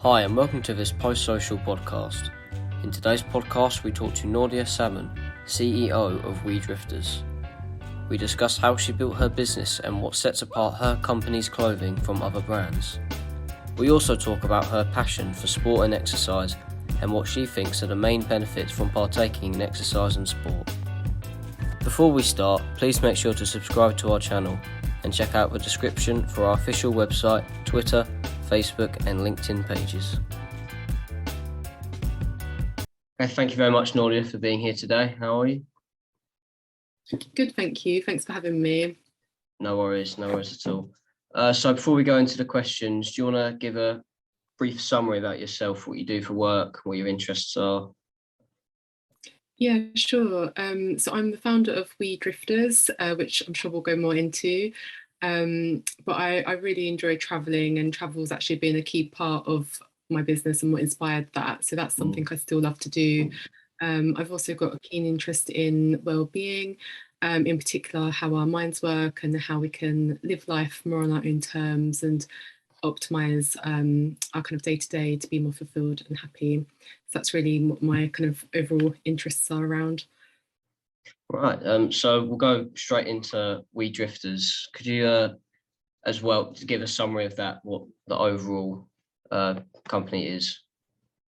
Hi and welcome to this post-social podcast. In today's podcast we talk to Naudia Salmon, CEO of We Drifters. We discuss how she built her business and what sets apart her company's clothing from other brands. We also talk about her passion for sport and exercise and what she thinks are the main benefits from partaking in exercise and sport. Before we start, please make sure to subscribe to our channel and check out the description for our official website, Twitter, Facebook and LinkedIn pages. Okay, thank you very much, Naudia, for being here today. How are you? Good, thank you. Thanks for having me. No worries at all. So before we go into the questions, do you want to give a brief summary about yourself, what you do for work, what your interests are? Yeah, sure. So I'm the founder of We Drifters, which I'm sure we'll go more into. But I really enjoy traveling, and travel's actually been a key part of my business and what inspired that. So that's something I still love to do. I've also got a keen interest in well-being, in particular how our minds work and how we can live life more on our own terms and optimize our kind of day-to-day to be more fulfilled and happy. So that's really what my kind of overall interests are around. Right, so we'll go straight into We Drifters. Could you as well to give a summary of that, what the overall company is?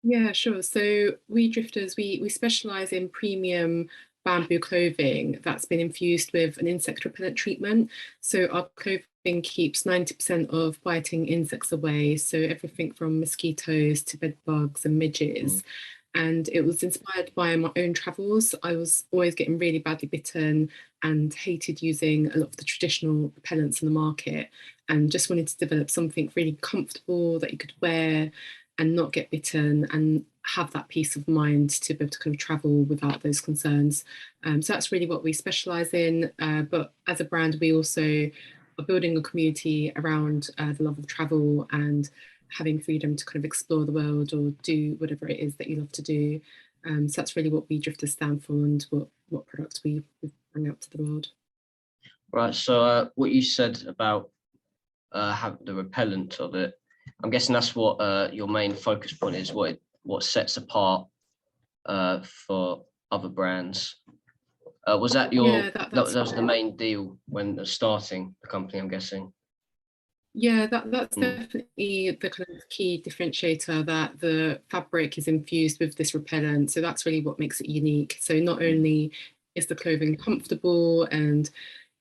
Yeah, sure. So We Drifters, we specialise in premium bamboo clothing that's been infused with an insect repellent treatment. So our clothing keeps 90% of biting insects away. So everything from mosquitoes to bed bugs and midges. And it was inspired by my own travels. I was always getting really badly bitten and hated using a lot of the traditional repellents on the market, and just wanted to develop something really comfortable that you could wear and not get bitten and have that peace of mind to be able to kind of travel without those concerns. So that's really what we specialise in. But as a brand, we also are building a community around the love of travel and having freedom to kind of explore the world or do whatever it is that you love to do. So that's really what We Drifters stand for and what products we bring out to the world. Right, so what you said about have the repellent of it, I'm guessing that's what your main focus point is, what sets apart for other brands. Was that your that was the main deal when starting the company, I'm guessing? Yeah, that's definitely the kind of key differentiator, that the fabric is infused with this repellent. So that's really what makes it unique. So not only is the clothing comfortable and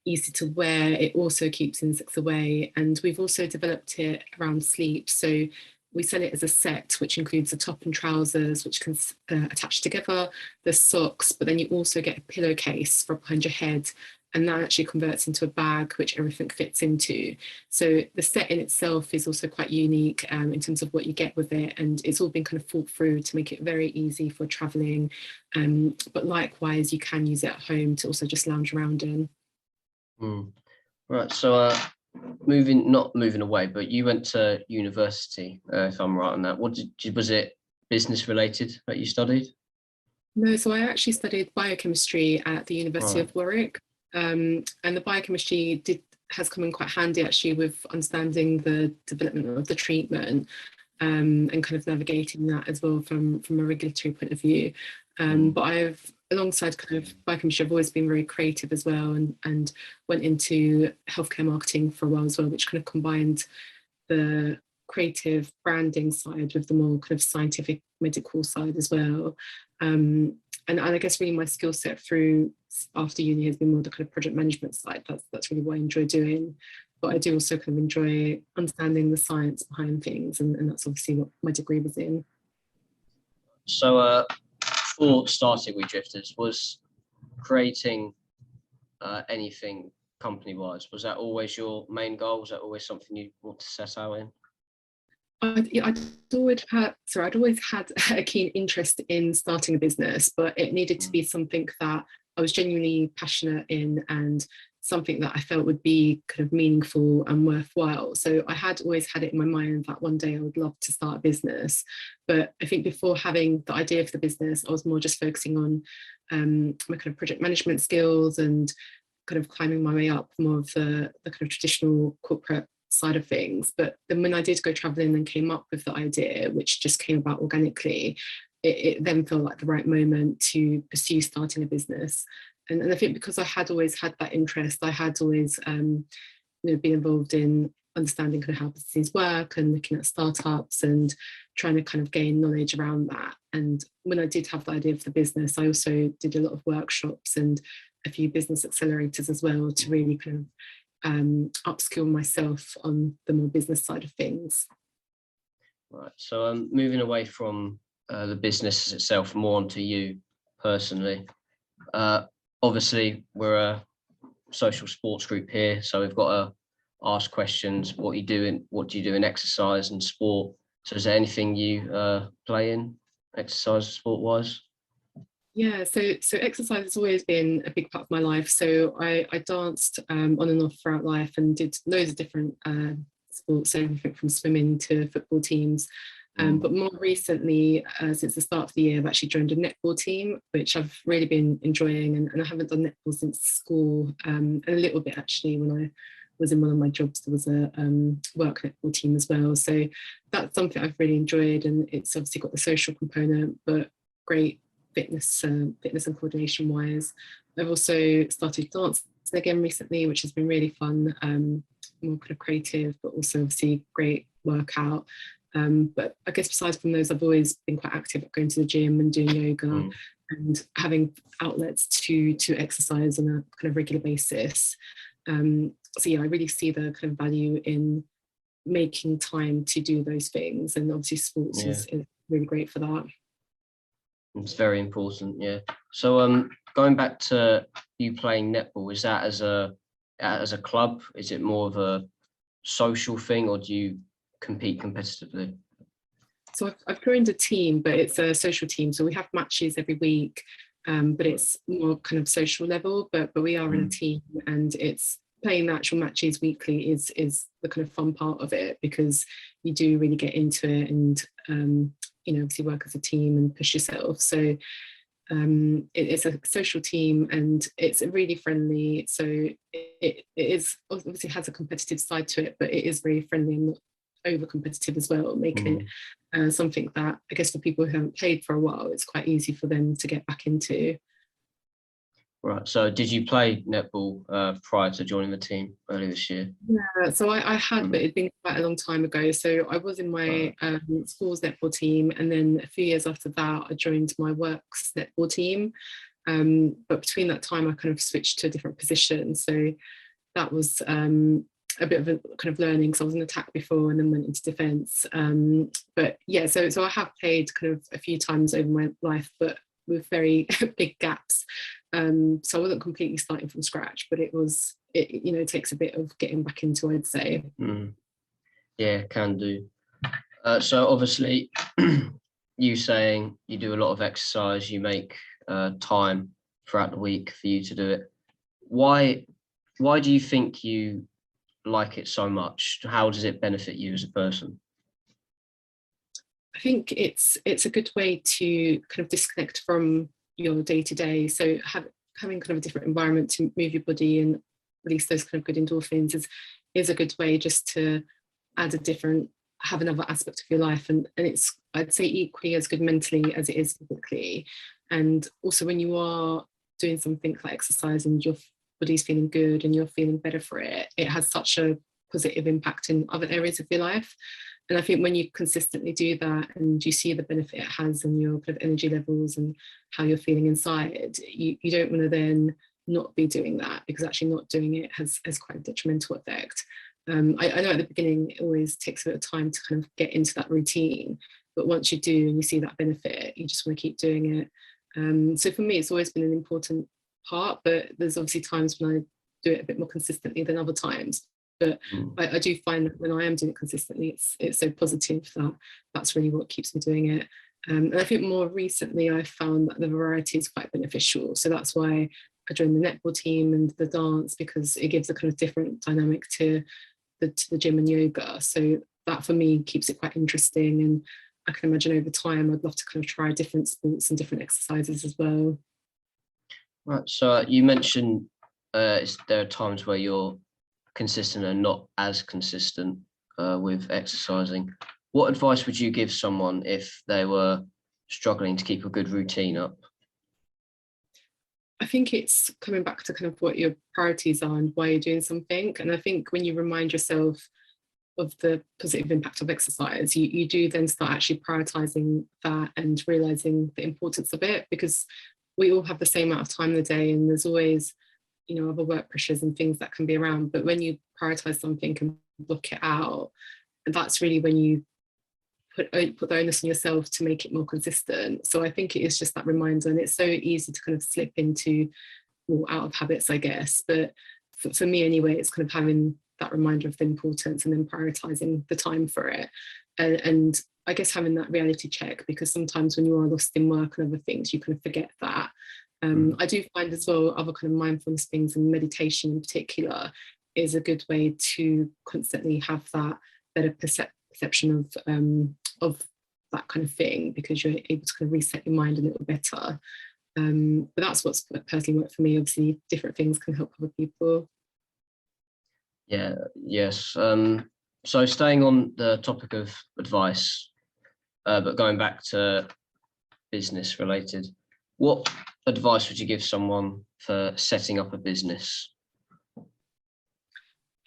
easy to wear, it also keeps insects away. And we've also developed it around sleep. So we sell it as a set, which includes the top and trousers, which can attach together, the socks, but then you also get a pillowcase for behind your head. And that actually converts into a bag, which everything fits into. So the set in itself is also quite unique in terms of what you get with it. And it's all been kind of thought through to make it very easy for traveling. But likewise, you can use it at home to also just lounge around in. Right, so not moving away, but you went to university, if I'm right on that. Was it business related that you studied? No, so I actually studied biochemistry at the University of Warwick. And the biochemistry has come in quite handy actually with understanding the development of the treatment and kind of navigating that as well from a regulatory point of view. But I've, alongside kind of biochemistry, I've always been very creative as well, and went into healthcare marketing for a while as well, which kind of combined the creative branding side with the more kind of scientific medical side as well. And I guess really my skill set through after uni has been more the kind of project management side. That's really what I enjoy doing. But I do also kind of enjoy understanding the science behind things, and that's obviously what my degree was in. So before starting We Drifters, was creating anything company-wise, was that always your main goal? Was that always something you want to set out in? I'd always had a keen interest in starting a business, but it needed to be something that I was genuinely passionate in and something that I felt would be kind of meaningful and worthwhile. So I had always had it in my mind that one day I would love to start a business. But I think before having the idea for the business, I was more just focusing on my kind of project management skills and kind of climbing my way up more of the kind of traditional corporate side of things. But then when I did go traveling and came up with the idea, which just came about organically, it then felt like the right moment to pursue starting a business. And I think because I had always had that interest, I had always been involved in understanding kind of how businesses work and looking at startups and trying to kind of gain knowledge around that. And when I did have the idea for the business, I also did a lot of workshops and a few business accelerators as well to really kind of upskill myself on the more business side of things. Right. So moving away from the business itself, more onto you personally. Obviously, we're a social sports group here, so we've got to ask questions. What do you do in exercise and sport? So is there anything you play in exercise sport wise? Yeah, so exercise has always been a big part of my life. So I danced on and off throughout life and did loads of different sports, everything from swimming to football teams. But more recently, since the start of the year, I've actually joined a netball team, which I've really been enjoying. And I haven't done netball since school, and a little bit actually when I was in one of my jobs, there was a work netball team as well. So that's something I've really enjoyed. And it's obviously got the social component, but great fitness and coordination wise. I've also started dancing again recently, which has been really fun, more kind of creative, but also obviously great workout. But I guess besides from those, I've always been quite active at going to the gym and doing yoga and having outlets to exercise on a kind of regular basis. So yeah, I really see the kind of value in making time to do those things, and obviously sports is really great for that. It's very important, yeah. So going back to you playing netball, is that as a club? Is it more of a social thing, or do you compete competitively? So I've joined a team, but it's a social team. So we have matches every week, but it's more kind of social level. But we are in a team, and it's playing the actual matches weekly is the kind of fun part of it, because you do really get into it and obviously work as a team and push yourself. So it's a social team and it's really friendly. So it is obviously has a competitive side to it, but it is really friendly and not over competitive as well, making it something that I guess for people who haven't played for a while, it's quite easy for them to get back into. Right. So did you play netball prior to joining the team earlier this year? Yeah, so I had, but it'd been quite a long time ago. So I was in my school's netball team, and then a few years after that, I joined my work's netball team. But between that time, I kind of switched to a different position. So that was a bit of a kind of learning, because I was in attack before and then went into defence. But yeah, so I have played kind of a few times over my life, but with very big gaps. So I wasn't completely starting from scratch, but it takes a bit of getting back into, I'd say. Yeah, can do. So obviously you saying you do a lot of exercise, you make time throughout the week for you to do it. Why do you think you like it so much? How does it benefit you as a person? I think it's a good way to kind of disconnect from your day to day. So having kind of a different environment to move your body and release those kind of good endorphins is a good way just to have another aspect of your life. And it's, I'd say, equally as good mentally as it is physically. And also when you are doing something like exercise and your body's feeling good and you're feeling better for it, it has such a positive impact in other areas of your life. And I think when you consistently do that and you see the benefit it has on your kind of energy levels and how you're feeling inside, you don't want to then not be doing that, because actually not doing it has quite a detrimental effect. I know at the beginning it always takes a bit of time to kind of get into that routine, but once you do and you see that benefit, you just want to keep doing it. So for me, it's always been an important part, but there's obviously times when I do it a bit more consistently than other times. But I do find that when I am doing it consistently, it's so positive that that's really what keeps me doing it. And I think more recently I've found that the variety is quite beneficial. So that's why I joined the netball team and the dance, because it gives a kind of different dynamic to the gym and yoga. So that for me keeps it quite interesting. And I can imagine over time I'd love to kind of try different sports and different exercises as well. Right. So you mentioned there are times where you're consistent and not as consistent with exercising. What advice would you give someone if they were struggling to keep a good routine up? I think it's coming back to kind of what your priorities are and why you're doing something. And I think when you remind yourself of the positive impact of exercise, you do then start actually prioritizing that and realizing the importance of it, because we all have the same amount of time in the day, and there's always, other work pressures and things that can be around. But when you prioritize something and block it out, and that's really when you put the onus on yourself to make it more consistent. So I think it is just that reminder, and it's so easy to kind of slip into out of habits, I guess. But for me anyway, it's kind of having that reminder of the importance and then prioritizing the time for it. And I guess having that reality check, because sometimes when you are lost in work and other things, you kind of forget that. I do find as well other kind of mindfulness things, and meditation in particular is a good way to constantly have that better perception of that kind of thing, because you're able to kind of reset your mind a little better. But that's what's personally worked for me. Obviously, different things can help other people. Yes. So staying on the topic of advice, but going back to business related, what advice would you give someone for setting up a business?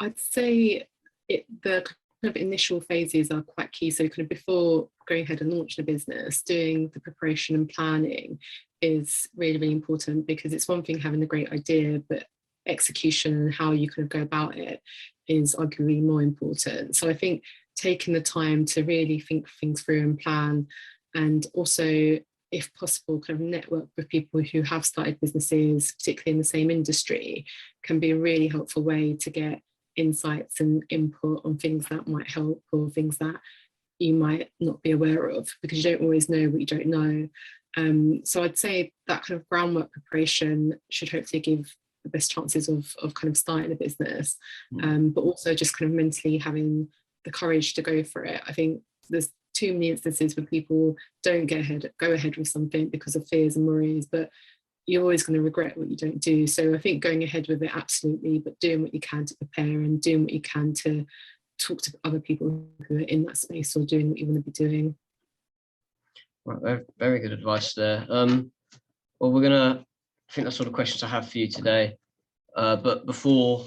I'd say the kind of initial phases are quite key. So kind of before going ahead and launching a business, doing the preparation and planning is really, really important, because it's one thing having a great idea, but execution and how you kind of go about it is arguably more important. So I think taking the time to really think things through and plan, and also, if possible, kind of network with people who have started businesses, particularly in the same industry, can be a really helpful way to get insights and input on things that might help, or things that you might not be aware of, because you don't always know what you don't know. So I'd say that kind of groundwork preparation should hopefully give the best chances of kind of starting a business, but also just kind of mentally having the courage to go for it. I think there's too many instances where people don't go ahead with something because of fears and worries, but you're always going to regret what you don't do. So I think going ahead with it, absolutely, but doing what you can to prepare, and doing what you can to talk to other people who are in that space or doing what you want to be doing. Right, very, very good advice there. Well, I think that's all the questions I have for you today. But before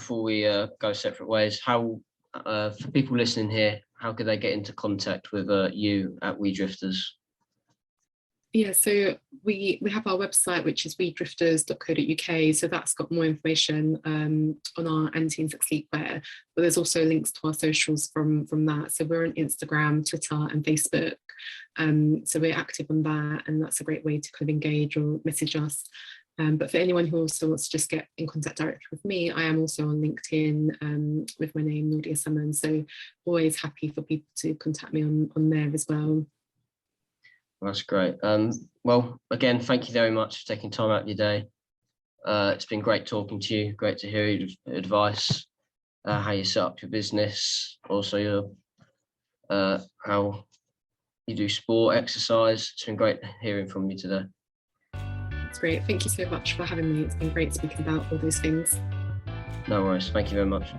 we go separate ways, how for people listening here, how could they get into contact with you at We Drifters? Yeah, so we have our website, which is wedrifters.co.uk. So that's got more information on our anti-insect sleepwear, but there's also links to our socials from that. So we're on Instagram, Twitter and Facebook. So we're active on that, and that's a great way to kind of engage or message us. But for anyone who also wants to just get in contact directly with me, I am also on LinkedIn with my name, Naudia Salmon. So always happy for people to contact me on there as well. That's great. Well, again, thank you very much for taking time out of your day. It's been great talking to you. Great to hear your advice, how you set up your business, also your how you do sport, exercise. It's been great hearing from you today. That's great. Thank you so much for having me. It's been great speaking about all those things. No worries. Thank you very much.